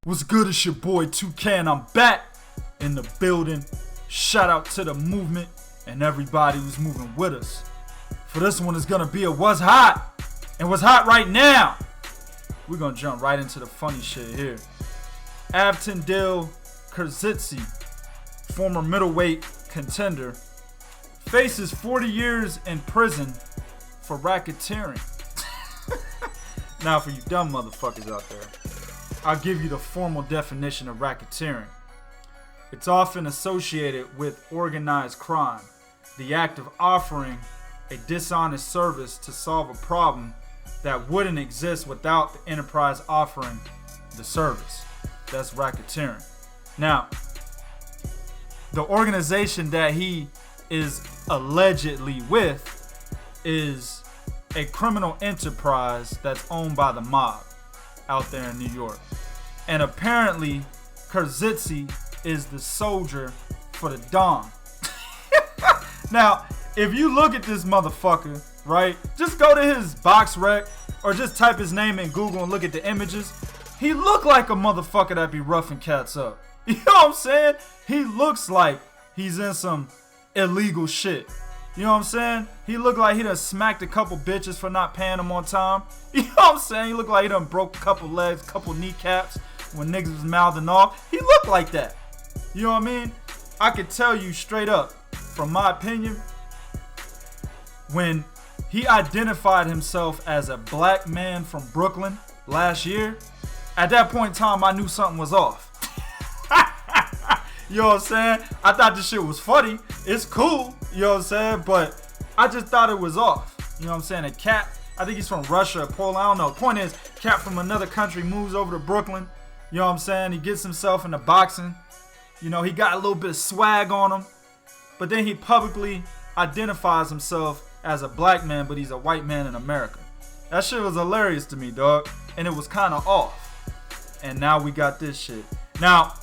What's good? It's your boy 2K and I'm back in the building. Shout out to the movement and everybody who's moving with us. For this one, it's gonna be a what's hot and what's hot right now. We're gonna jump right into the funny shit here. Avtandil Khurtsidze, former middleweight contender, faces 40 years in prison for racketeering. Now for you dumb motherfuckers out there, I'll give you the formal definition of racketeering. It's often associated with organized crime, the act of offering a dishonest service to solve a problem that wouldn't exist without the enterprise offering the service. That's racketeering. Now, the organization that he is allegedly with is a criminal enterprise that's owned by the mob out there in New York. And apparently, Khurtsidze is the soldier for the Don. Now, if you look at this motherfucker, right, just go to his box rec or just type his name in Google and look at the images. He look like a motherfucker that be roughing cats up. You know what I'm saying? He looks like he's in some illegal shit. You know what I'm saying? He look like he done smacked a couple bitches for not paying him on time. You know what I'm saying? He look like he done broke a couple legs, couple kneecaps when niggas was mouthing off. He looked like that. You know what I mean? I could tell you straight up, from my opinion, when he identified himself as a black man from Brooklyn last year, at that point in time, I knew something was off. You know what I'm saying? I thought this shit was funny. It's cool, you know what I'm saying? But I just thought it was off. You know what I'm saying? A cat, I think he's from Russia or Poland, I don't know. Point is, cat from another country moves over to Brooklyn. You know what I'm saying? He gets himself into boxing. You know, he got a little bit of swag on him. But then he publicly identifies himself as a black man, but he's a white man in America. That shit was hilarious to me, dog. And it was kind of off. And now we got this shit. Now,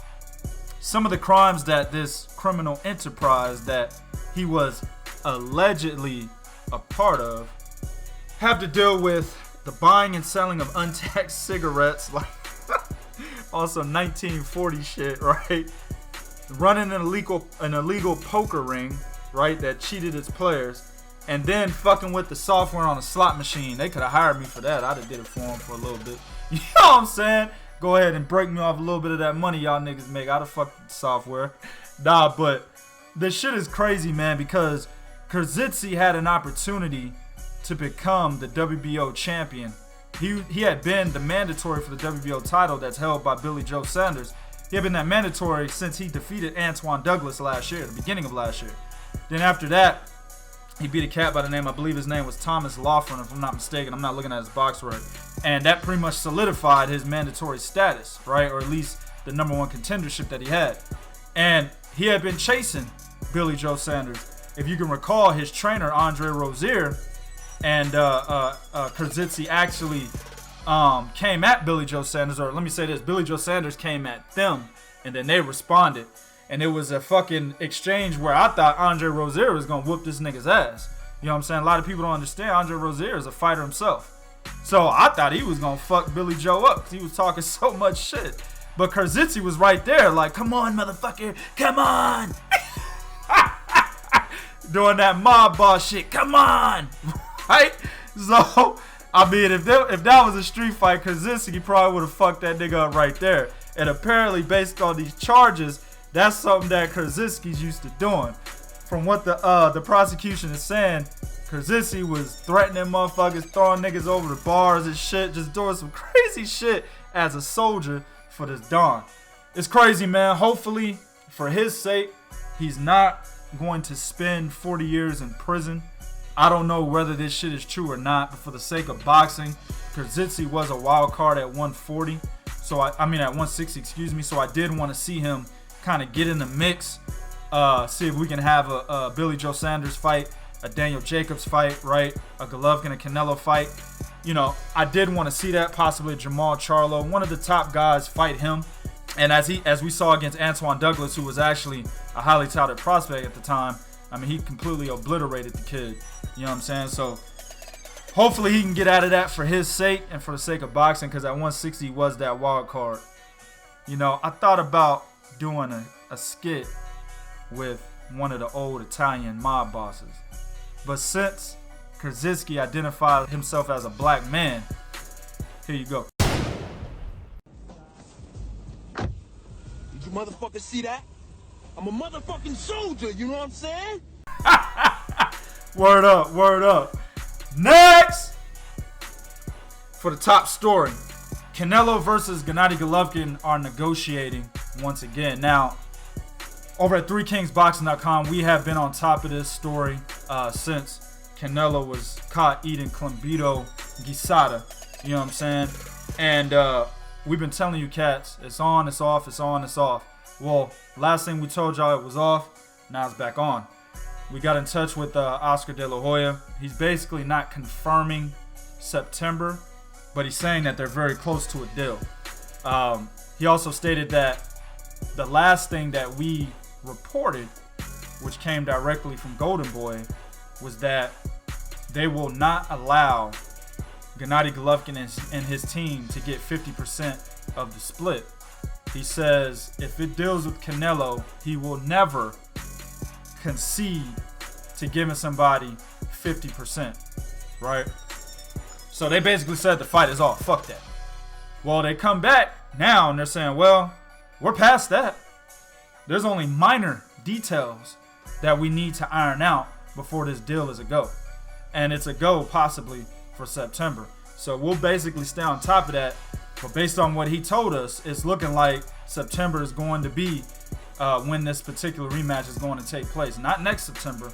some of the crimes that this criminal enterprise that he was allegedly a part of have to deal with the buying and selling of untaxed cigarettes, like also 1940 shit, right? Running an illegal poker ring, right, that cheated its players, and then fucking with the software on a slot machine. They could have hired me for that. I'd have did it for them for a little bit. You know what I'm saying? Go ahead and break me off a little bit of that money y'all niggas make. I'd have fucked the software. Nah, but this shit is crazy, man, because Khurtsidze had an opportunity to become the WBO champion. He had been the mandatory for the WBO title that's held by Billy Joe Sanders. He had been that mandatory since he defeated Antoine Douglas last year, the beginning of last year. Then after that, he beat a cat by the name, I believe his name was Thomas Laughlin, if I'm not mistaken. I'm not looking at his box right. And that pretty much solidified his mandatory status, right? Or at least the #1 contendership that he had. And he had been chasing Billy Joe Sanders. If you can recall, his trainer, Andre Rozier, and Khurtsidze actually came at Billy Joe Sanders, or let me say this, Billy Joe Sanders came at them, and then they responded. And it was a fucking exchange where I thought Andre Rozier was going to whoop this nigga's ass. You know what I'm saying? A lot of people don't understand Andre Rozier is a fighter himself. So I thought he was going to fuck Billy Joe up because he was talking so much shit. But Khurtsidze was right there like, come on, motherfucker, come on. Doing that mob boss shit, come on. Right? So, I mean, if that was a street fight, Khurtsidze probably would have fucked that nigga up right there. And apparently, based on these charges, that's something that Khurtsidze's used to doing. From what the prosecution is saying, Khurtsidze was threatening motherfuckers, throwing niggas over the bars and shit, just doing some crazy shit as a soldier for this Don. It's crazy, man. Hopefully, for his sake, he's not going to spend 40 years in prison. I don't know whether this shit is true or not, but for the sake of boxing, Khurtsidze was a wild card at 140. So at 160, excuse me. So I did want to see him kind of get in the mix, see if we can have a Billy Joe Sanders fight, a Daniel Jacobs fight, right? A Golovkin and Canelo fight. You know, I did want to see that, possibly a Jamal Charlo, one of the top guys, fight him. And as we saw against Antoine Douglas, who was actually a highly touted prospect at the time, I mean, he completely obliterated the kid. You know what I'm saying? So hopefully he can get out of that for his sake and for the sake of boxing, because at 160 was that wild card. You know, I thought about doing a skit with one of the old Italian mob bosses. But since Khurtsidze identified himself as a black man, here you go. Did you motherfuckers see that? I'm a motherfucking soldier, you know what I'm saying? Word up, word up. Next! For the top story, Canelo versus Gennady Golovkin are negotiating once again. Now, over at 3kingsboxing.com, we have been on top of this story since Canelo was caught eating Clambito Guisada. You know what I'm saying? And we've been telling you cats, it's on, it's off, it's on, it's off. Well, last thing we told y'all it was off, now it's back on. We got in touch with Oscar De La Hoya. He's basically not confirming September, but he's saying that they're very close to a deal. He also stated that the last thing that we reported, which came directly from Golden Boy, was that they will not allow Gennady Golovkin and his team to get 50% of the split. He says if it deals with Canelo, he will never concede to giving somebody 50%, right? So they basically said the fight is off. Fuck that. Well, they come back now and they're saying, well, we're past that. There's only minor details that we need to iron out before this deal is a go. And it's a go possibly for September. So we'll basically stay on top of that. But based on what he told us, it's looking like September is going to be when this particular rematch is going to take place. Not next September,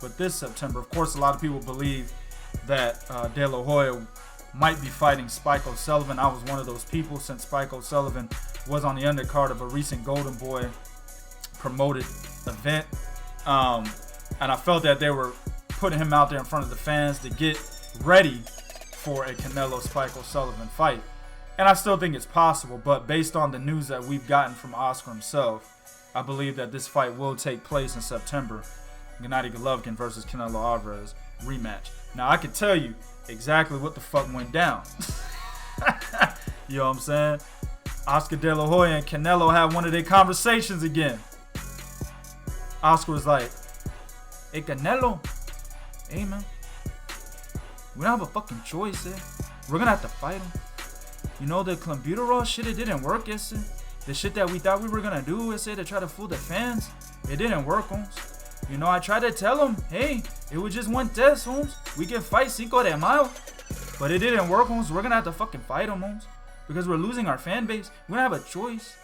but this September. Of course, a lot of people believe that De La Hoya might be fighting Spike O'Sullivan. I was one of those people since Spike O'Sullivan was on the undercard of a recent Golden Boy promoted event. And I felt that they were putting him out there in front of the fans to get ready for a Canelo Spike O'Sullivan fight. And I still think it's possible, but based on the news that we've gotten from Oscar himself, I believe that this fight will take place in September. Gennady Golovkin versus Canelo Alvarez rematch. Now, I can tell you exactly what the fuck went down. You know what I'm saying? Oscar De La Hoya and Canelo had one of their conversations again. Oscar was like, hey, Canelo. Hey, man. We don't have a fucking choice, eh? We're gonna have to fight him. You know, the clenbuterol shit, it didn't work, yes, eh? The shit that we thought we were gonna do, is to try to fool the fans. It didn't work, Holmes. You know, I tried to tell him, hey, it was just one test, Holmes. We can fight Cinco de Mayo. But it didn't work, Holmes. We're gonna have to fucking fight him, Holmes. Because we're losing our fan base. We don't have a choice.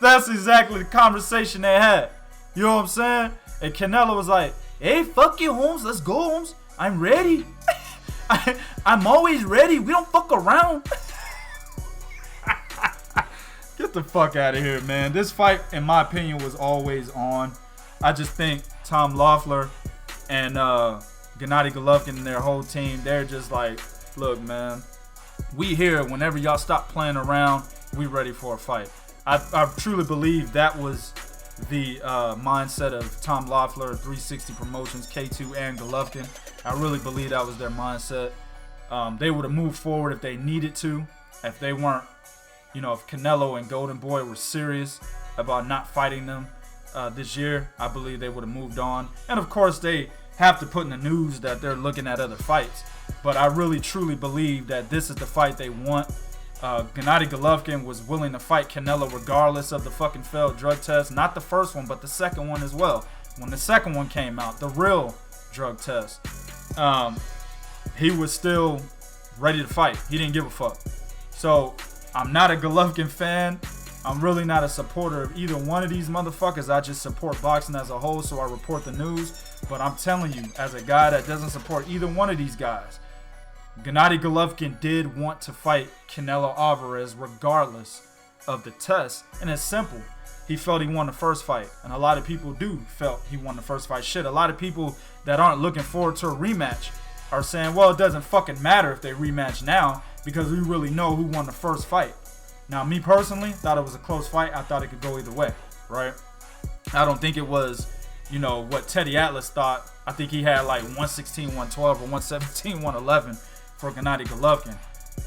That's exactly the conversation they had. You know what I'm saying? And Canelo was like, hey, fuck you, Holmes. Let's go, Holmes. I'm ready. I'm always ready. We don't fuck around. Get the fuck out of here, man. This fight, in my opinion, was always on. I just think Tom Loeffler and Gennady Golovkin and their whole team, they're just like, look, man, we here. Whenever y'all stop playing around, we ready for a fight. I truly believe that was the mindset of Tom Loeffler, 360 Promotions, K2, and Golovkin. I really believe that was their mindset. They would have moved forward if they needed to. If they weren't, you know, if Canelo and Golden Boy were serious about not fighting them this year, I believe they would have moved on. And of course, they have to put in the news that they're looking at other fights. But I really, truly believe that this is the fight they want. Gennady Golovkin was willing to fight Canelo regardless of the fucking failed drug test. Not the first one, but the second one as well. When the second one came out, the real drug test, he was still ready to fight. He didn't give a fuck. So I'm not a Golovkin fan. I'm really not a supporter of either one of these motherfuckers. I just support boxing as a whole, so I report the news. But I'm telling you, as a guy that doesn't support either one of these guys, Gennady Golovkin did want to fight Canelo Alvarez regardless of the test. And it's simple. He felt he won the first fight. And a lot of people do felt he won the first fight. Shit, a lot of people that aren't looking forward to a rematch are saying, well, it doesn't fucking matter if they rematch now because we really know who won the first fight. Now, me personally, thought it was a close fight. I thought it could go either way, right? I don't think it was, you know, what Teddy Atlas thought. I think he had like 116, 112 or 117, 111 for Gennady Golovkin.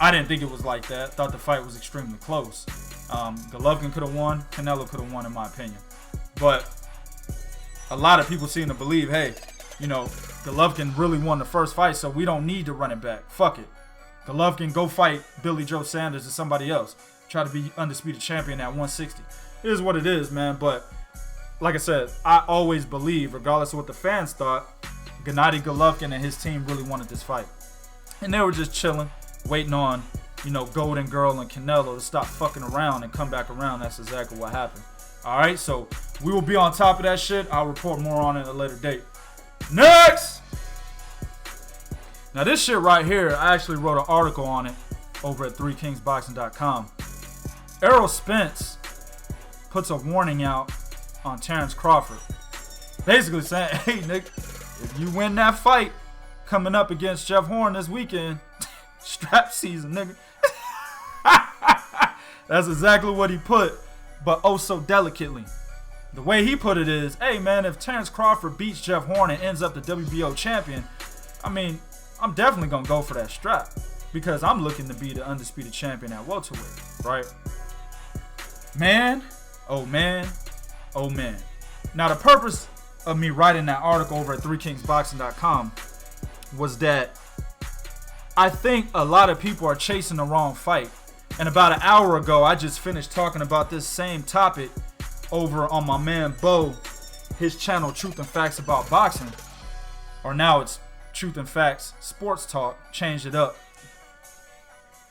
I didn't think it was like that. Thought the fight was extremely close. Golovkin could have won. Canelo could have won, in my opinion. But a lot of people seem to believe, hey, you know, Golovkin really won the first fight, so we don't need to run it back. Fuck it. Golovkin, go fight Billy Joe Sanders or somebody else. Try to be undisputed champion at 160. It is what it is, man. But like I said, I always believe, regardless of what the fans thought, Gennady Golovkin and his team really wanted this fight. And they were just chilling, waiting on, you know, Golden Girl and Canelo to stop fucking around and come back around. That's exactly what happened. All right, so we will be on top of that shit. I'll report more on it at a later date. Next! Now this shit right here, I actually wrote an article on it over at 3kingsboxing.com. Errol Spence puts a warning out on Terence Crawford. Basically saying, hey, Nick, if you win that fight coming up against Jeff Horn this weekend, strap season, nigga. That's exactly what he put, but oh so delicately. The way he put it is, hey man, if Terence Crawford beats Jeff Horn and ends up the WBO champion, I mean, I'm definitely going to go for that strap because I'm looking to be the undisputed champion at welterweight, right? Man, oh man, oh man. Now the purpose of me writing that article over at 3kingsboxing.com was that I think a lot of people are chasing the wrong fight. And about an hour ago, I just finished talking about this same topic over on my man Bo, his channel Truth and Facts About Boxing. Or now it's Truth and Facts Sports Talk. Changed it up.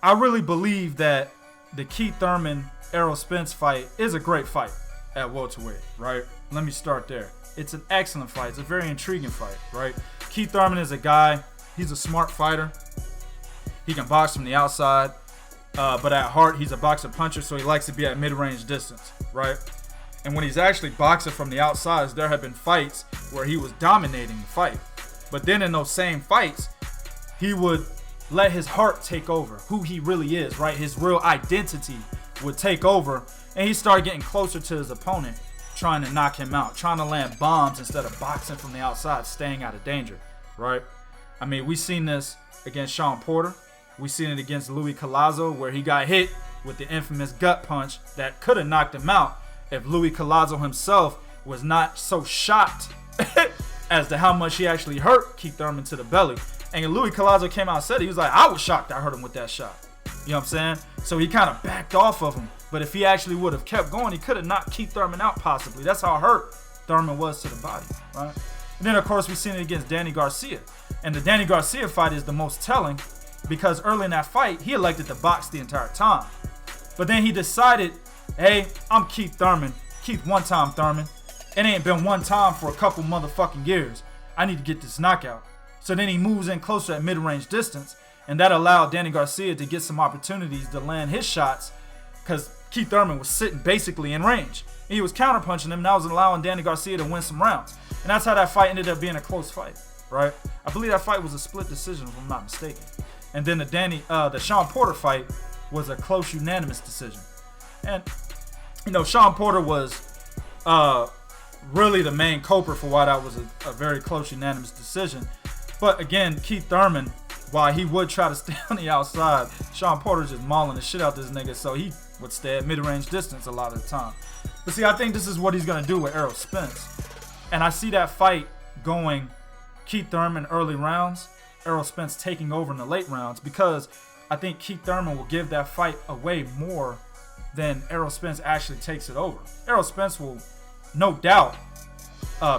I really believe that the Keith Thurman Errol Spence fight is a great fight at welterweight, right? Let me start there. It's an excellent fight. It's a very intriguing fight, right? Keith Thurman is a guy, he's a smart fighter. He can box from the outside, but at heart, he's a boxer puncher, so he likes to be at mid-range distance, right? And when he's actually boxing from the outside, there have been fights where he was dominating the fight. But then in those same fights, he would let his heart take over, who he really is, right? His real identity would take over, and he started getting closer to his opponent, trying to knock him out, trying to land bombs instead of boxing from the outside, staying out of danger, right? I mean, we've seen this against Sean Porter. We've seen it against Louis Collazo, where he got hit with the infamous gut punch that could have knocked him out if Louis Collazo himself was not so shocked as to how much he actually hurt Keith Thurman to the belly. And Louis Collazo came out and said, he was like, I was shocked I hurt him with that shot. You know what I'm saying? So he kind of backed off of him. But if he actually would have kept going, he could have knocked Keith Thurman out possibly. That's how hurt Thurman was to the body, right? And then, of course, we've seen it against Danny Garcia. And the Danny Garcia fight is the most telling because early in that fight, he elected to box the entire time. But then he decided, hey, I'm Keith Thurman. Keith one-time Thurman. It ain't been one time for a couple motherfucking years. I need to get this knockout. So then he moves in closer at mid-range distance, and that allowed Danny Garcia to get some opportunities to land his shots because Keith Thurman was sitting basically in range. And he was counterpunching him, and that was allowing Danny Garcia to win some rounds. And that's how that fight ended up being a close fight, right? I believe that fight was a split decision, if I'm not mistaken. And then the Sean Porter fight was a close unanimous decision. And, you know, Sean Porter was really the main culprit for why that was a very close unanimous decision. But again, Keith Thurman, while he would try to stay on the outside, Sean Porter's just mauling the shit out this nigga, so he would stay at mid-range distance a lot of the time. But see, I think this is what he's going to do with Errol Spence. And I see that fight going Keith Thurman early rounds, Errol Spence taking over in the late rounds, because I think Keith Thurman will give that fight away more than Errol Spence actually takes it over. Errol Spence will, no doubt,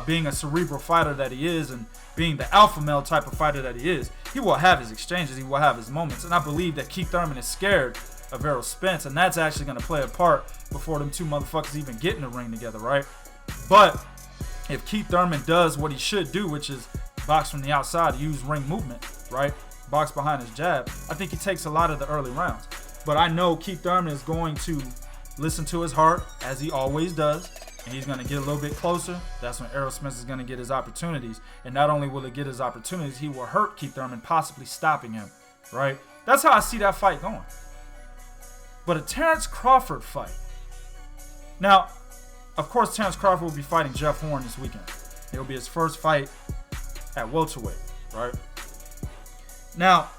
being a cerebral fighter that he is and being the alpha male type of fighter that he is, he will have his exchanges, he will have his moments. And I believe that Keith Thurman is scared of Errol Spence, and that's actually going to play a part before them two motherfuckers even get in the ring together, right? But if Keith Thurman does what he should do, which is box from the outside, use ring movement, right? Box behind his jab, I think he takes a lot of the early rounds. But I know Keith Thurman is going to listen to his heart, as he always does, and he's going to get a little bit closer. That's when Errol Spence is going to get his opportunities. And not only will he get his opportunities, he will hurt Keith Thurman, possibly stopping him, right? That's how I see that fight going. But a Terence Crawford fight. Now, of course, Terence Crawford will be fighting Jeff Horn this weekend. It'll be his first fight at welterweight, right? Now,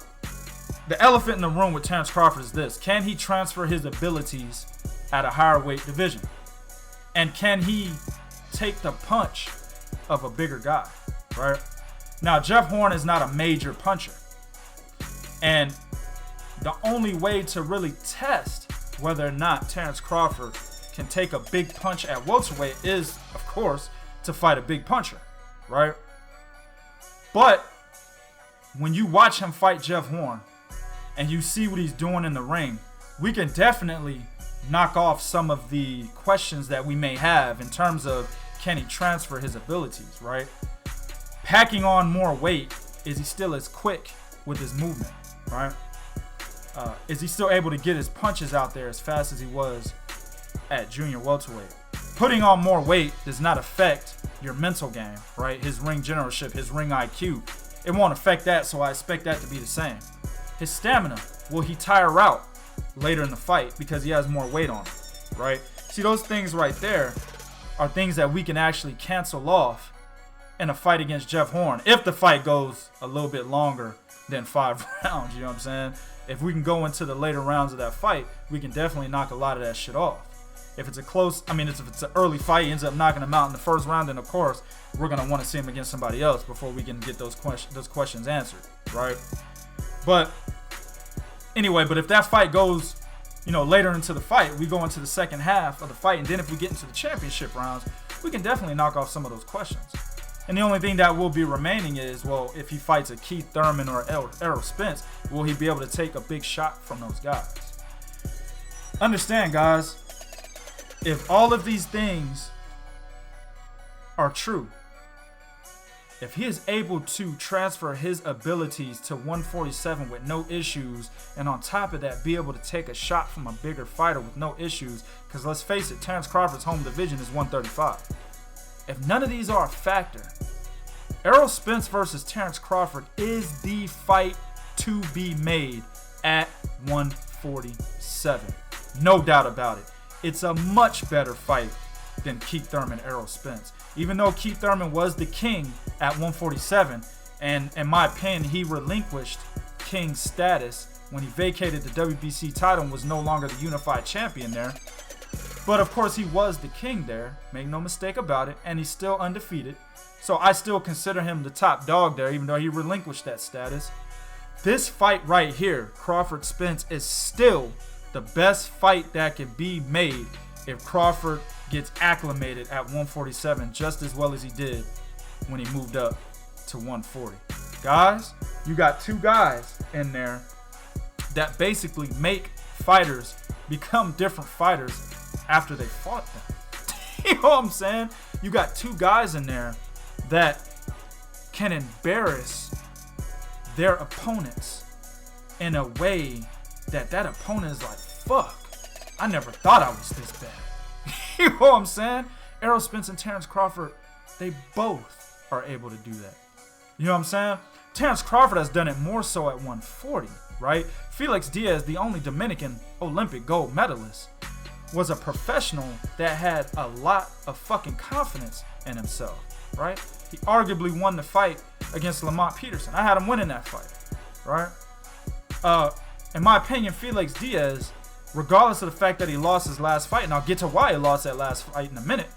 the elephant in the room with Terence Crawford is this. Can he transfer his abilities at a higher weight division? And can he take the punch of a bigger guy, right? Now, Jeff Horn is not a major puncher. And the only way to really test whether or not Terence Crawford can take a big punch at welterweight is, of course, to fight a big puncher, right? But when you watch him fight Jeff Horn and you see what he's doing in the ring, we can definitely knock off some of the questions that we may have in terms of can he transfer his abilities, right? Packing on more weight, is he still as quick with his movement, right? Is he still able to get his punches out there as fast as he was at junior welterweight? Putting on more weight does not affect your mental game, right? His ring generalship, his ring IQ, it won't affect that, so I expect that to be the same. His stamina, will he tire out later in the fight because he has more weight on him, right? See, those things right there are things that we can actually cancel off in a fight against Jeff Horn if the fight goes a little bit longer than 5 rounds, you know what I'm saying? If we can go into the later rounds of that fight, we can definitely knock a lot of that shit off. If it's a close, if it's an early fight, he ends up knocking him out in the first round, then of course, we're going to want to see him against somebody else before we can get those questions answered, right? But anyway, but if that fight goes, later into the fight, we go into the second half of the fight, and then if we get into the championship rounds, we can definitely knock off some of those questions. And the only thing that will be remaining is, well, if he fights a Keith Thurman or Errol Spence, will he be able to take a big shot from those guys? Understand, guys, if all of these things are true, if he is able to transfer his abilities to 147 with no issues, and on top of that, be able to take a shot from a bigger fighter with no issues, because let's face it, Terence Crawford's home division is 135. If none of these are a factor, Errol Spence versus Terence Crawford is the fight to be made at 147. No doubt about it. It's a much better fight than Keith Thurman, Errol Spence. Even though Keith Thurman was the king at 147, and in my opinion, he relinquished king's status when he vacated the WBC title and was no longer the unified champion there. But of course, he was the king there, make no mistake about it, and he's still undefeated. So I still consider him the top dog there, even though he relinquished that status. This fight right here, Crawford-Spence, is still the best fight that can be made if Crawford gets acclimated at 147 just as well as he did when he moved up to 140. Guys, you got two guys in there that basically make fighters become different fighters after they fought them. You know what I'm saying? You got two guys in there that can embarrass their opponents in a way that opponent is like, fuck, I never thought I was this bad. You know what I'm saying? Errol Spence and Terence Crawford, they both are able to do that. You know what I'm saying? Terence Crawford has done it more so at 140, right? Felix Diaz, the only Dominican Olympic gold medalist, was a professional that had a lot of fucking confidence in himself, right? He arguably won the fight against Lamont Peterson. I had him winning that fight, right? In my opinion, Felix Diaz, regardless of the fact that he lost his last fight, and I'll get to why he lost that last fight in a minute,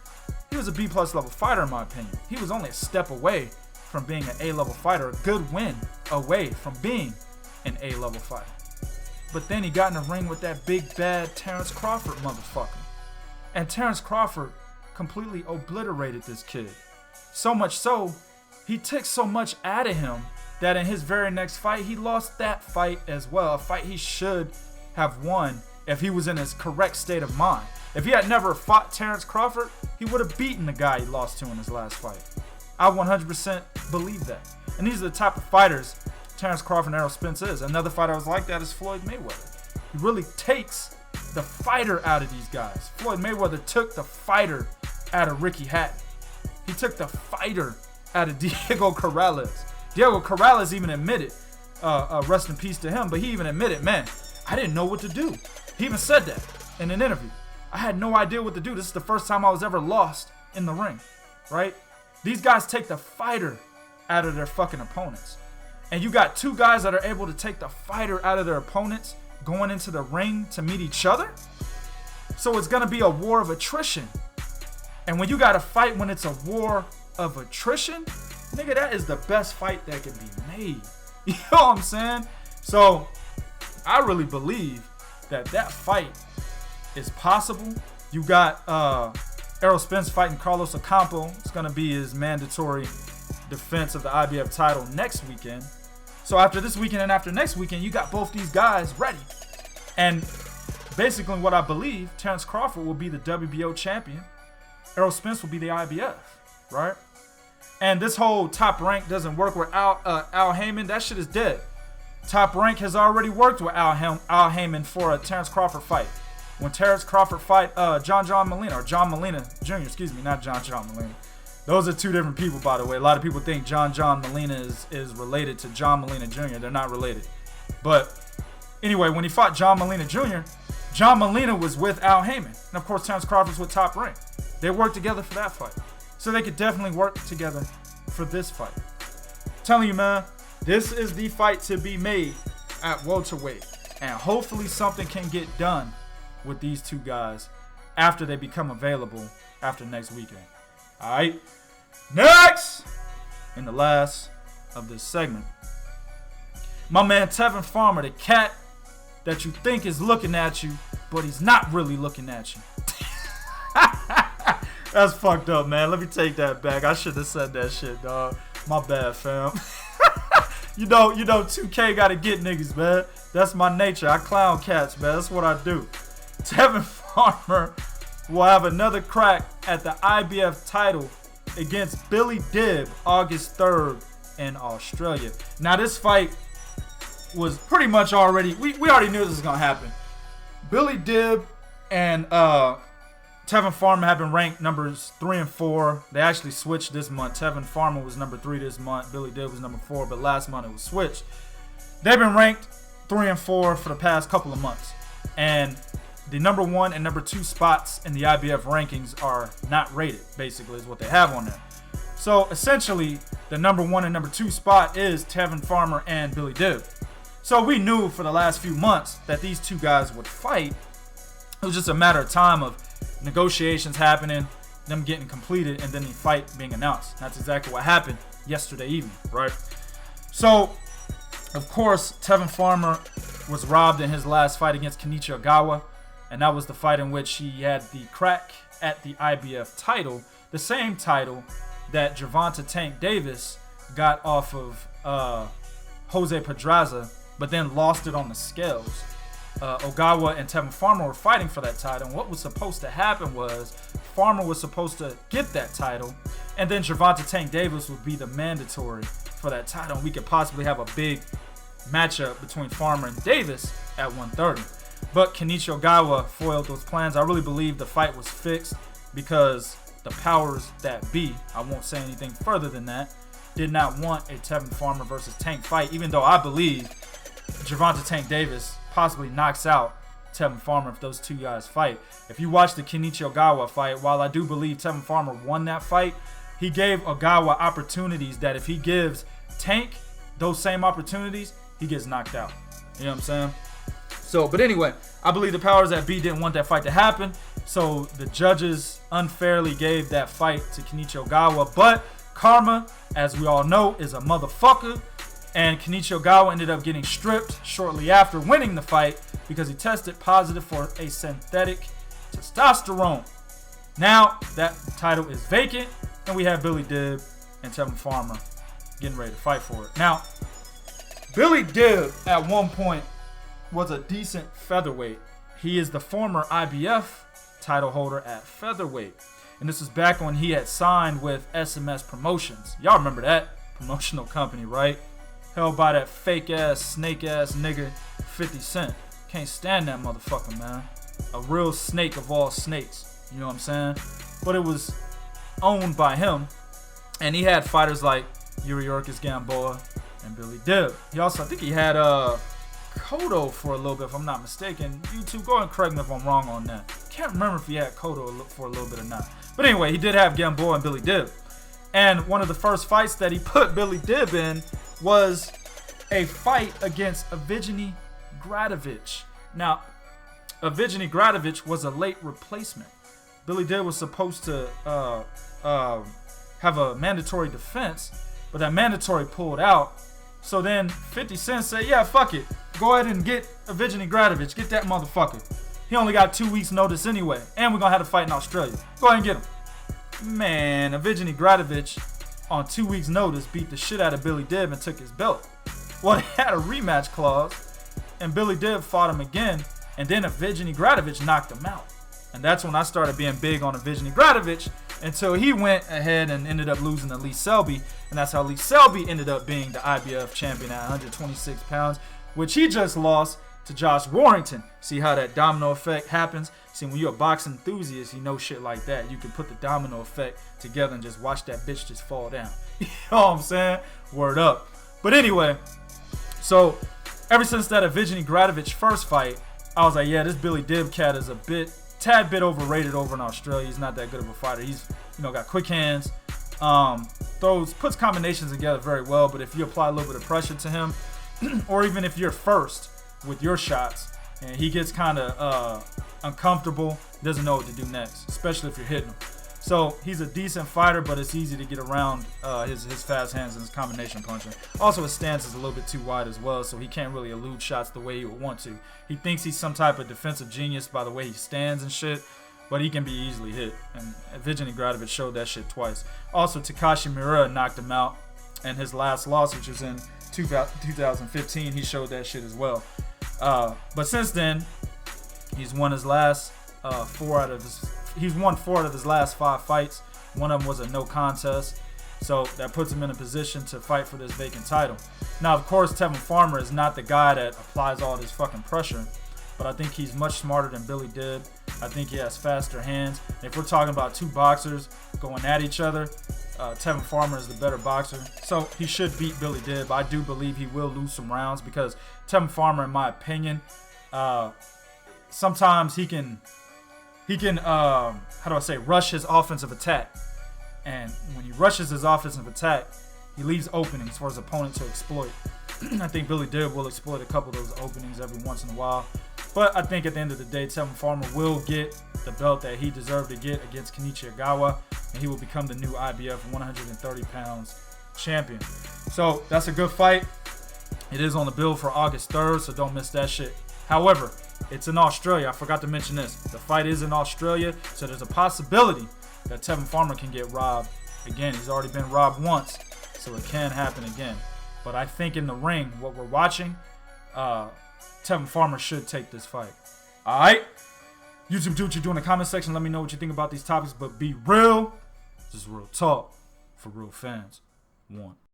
he was a B+ level fighter in my opinion. He was only a step away from being an A level fighter, a good win away from being an A level fighter. But then he got in the ring with that big bad Terence Crawford motherfucker. And Terence Crawford completely obliterated this kid. So much so, he took so much out of him that in his very next fight, he lost that fight as well. A fight he should have won if he was in his correct state of mind. If he had never fought Terence Crawford, he would have beaten the guy he lost to in his last fight. I 100% believe that. And these are the type of fighters Terence Crawford and Errol Spence is. Another fighter I was like that is Floyd Mayweather. He really takes the fighter out of these guys. Floyd Mayweather took the fighter out of Ricky Hatton. He took the fighter out of Diego Corrales. Diego Corrales even admitted, rest in peace to him, but he even admitted, man, I didn't know what to do. He even said that in an interview. I had no idea what to do. This is the first time I was ever lost in the ring, right? These guys take the fighter out of their fucking opponents. and you got two guys that are able to take the fighter out of their opponents going into the ring to meet each other. So it's going to be a war of attrition. And when you got to fight when it's a war of attrition, nigga, that is the best fight that can be made. You know what I'm saying? So I really believe that fight is possible. You got Errol Spence fighting Carlos Ocampo. It's going to be his mandatory defense of the IBF title next weekend. So after this weekend and after next weekend, you got both these guys ready. And basically what I believe, Terence Crawford will be the WBO champion. Errol Spence will be the IBF, right? And this whole top rank doesn't work with Al Heyman. That shit is dead. Top rank has already worked with Al Heyman for a Terence Crawford fight. When Terence Crawford fight John Molina, or John Molina Jr., excuse me, not John Molina. Those are two different people, by the way. A lot of people think John Molina is related to John Molina Jr. They're not related. But anyway, when he fought John Molina Jr., John Molina was with Al Heyman. And of course, Terence Crawford's with Top Rank. They worked together for that fight. So they could definitely work together for this fight. I'm telling you, man, this is the fight to be made at welterweight. And hopefully something can get done with these two guys after they become available after next weekend. All right. Next, in the last of this segment, my man Tevin Farmer, the cat that you think is looking at you, but he's not really looking at you. That's fucked up, man. Let me take that back. I should have said that shit, dog. My bad, fam. You know, 2K gotta get niggas, man. That's my nature. I clown cats, man. That's what I do. Tevin Farmer will have another crack at the IBF title against Billy Dib August 3rd in Australia. Now, this fight was pretty much already, we already knew this was gonna happen. Billy Dib and Tevin Farmer have been ranked numbers 3 and 4. They actually switched this month. Tevin Farmer was number 3 this month. Billy Dib was number 4, but last month it was switched. They've been ranked 3 and 4 for the past couple of months. And the number 1 and number 2 spots in the IBF rankings are not rated, basically, is what they have on there. So essentially, the number 1 and number 2 spot is Tevin Farmer and Billy Dib. So we knew for the last few months that these two guys would fight. It was just a matter of time of negotiations happening, them getting completed, and then the fight being announced. That's exactly what happened yesterday evening, right? So, of course, Tevin Farmer was robbed in his last fight against Kenichi Ogawa, and that was the fight in which he had the crack at the IBF title, the same title that Gervonta Tank Davis got off of Jose Pedraza, but then lost it on the scales. Ogawa and Tevin Farmer were fighting for that title, and what was supposed to happen was Farmer was supposed to get that title, and then Gervonta Tank Davis would be the mandatory for that title, and we could possibly have a big matchup between Farmer and Davis at 130. But Kenichi Ogawa foiled those plans. I really believe the fight was fixed because the powers that be, I won't say anything further than that, did not want a Tevin Farmer versus Tank fight, even though I believe Gervonta Tank Davis possibly knocks out Tevin Farmer if those two guys fight. If you watch the Kenichi Ogawa fight, while I do believe Tevin Farmer won that fight, he gave Ogawa opportunities that if he gives Tank those same opportunities, he gets knocked out. You know what I'm saying? So, but anyway, I believe the powers that be didn't want that fight to happen, so the judges unfairly gave that fight to Kenichi Ogawa, but karma, as we all know, is a motherfucker. And Kenichi Ogawa ended up getting stripped shortly after winning the fight because he tested positive for a synthetic testosterone. Now that title is vacant, and we have Billy Dib and Tevin Farmer getting ready to fight for it. Now, Billy Dib at one point was a decent featherweight. He is the former IBF title holder at featherweight. And this is back when he had signed with SMS Promotions. Y'all remember that promotional company, right? Held by that fake-ass, snake-ass nigga 50 Cent. Can't stand that motherfucker, man. A real snake of all snakes. You know what I'm saying? But it was owned by him. And he had fighters like Yuriorkis Gamboa and Billy Dib. He also, I think he had Cotto for a little bit, if I'm not mistaken. You two, go and correct me if I'm wrong on that. Can't remember if he had Cotto for a little bit or not. But anyway, he did have Gamboa and Billy Dib. And one of the first fights that he put Billy Dib in was a fight against Evgeny Gradovic. Now, Evgeny Gradovic was a late replacement. Billy Dib was supposed to have a mandatory defense, but that mandatory pulled out. So then 50 Cent said, yeah, fuck it. Go ahead and get Evgeny Gradovic. Get that motherfucker. He only got 2 weeks notice anyway. And we're going to have to fight in Australia. Go ahead and get him. Man, Evgeny Gradovic on 2 weeks notice beat the shit out of Billy Dib and took his belt. Well, they had a rematch clause, and Billy Dib fought him again, and then Evgeny Gradovic knocked him out. And that's when I started being big on Evgeny Gradovic until he went ahead and ended up losing to Lee Selby. And that's how Lee Selby ended up being the IBF champion at 126 pounds, which he just lost to Josh Warrington. See how that domino effect happens? See, when you're a boxing enthusiast, you know shit like that. You can put the domino effect together and just watch that bitch just fall down. You know what I'm saying? Word up. But anyway, so ever since that Evgeny Gradovic first fight, I was like, yeah, this Billy Dib cat is a tad bit overrated over in Australia. He's not that good of a fighter. He's, got quick hands, puts combinations together very well. But if you apply a little bit of pressure to him, or even if you're first with your shots and he gets kind of uncomfortable, doesn't know what to do next, especially if you're hitting him. So he's a decent fighter, but it's easy to get around his fast hands and his combination punching. Also, his stance is a little bit too wide as well, so he can't really elude shots the way he would want to. He thinks he's some type of defensive genius by the way he stands and shit, but he can be easily hit. And Evgeny Gradovic showed that shit twice. Also, Takashi Miura knocked him out, and his last loss, which was in 2015, he showed that shit as well. But since then, he's won his last He's won 4 out of his last 5 fights. One of them was a no contest. So that puts him in a position to fight for this vacant title. Now, of course, Tevin Farmer is not the guy that applies all this fucking pressure. But I think he's much smarter than Billy Dib. I think he has faster hands. If we're talking about 2 boxers going at each other, Tevin Farmer is the better boxer. So he should beat Billy Dib. I do believe he will lose some rounds because Tevin Farmer, in my opinion, sometimes he can rush his offensive attack. And when he rushes his offensive attack, he leaves openings for his opponent to exploit. I think Billy Dib will exploit a couple of those openings every once in a while. But I think at the end of the day, Tevin Farmer will get the belt that he deserved to get against Kenichi Ogawa, and he will become the new IBF 130 pounds champion. So that's a good fight. It is on the bill for August 3rd, so don't miss that shit. However, it's in Australia. I forgot to mention this. The fight is in Australia, so there's a possibility that Tevin Farmer can get robbed again. He's already been robbed once, so it can happen again. But I think in the ring, what we're watching, Tevin Farmer should take this fight. All right? YouTube, do what you do in the comment section. Let me know what you think about these topics, but be real. This is real talk for real fans. 1.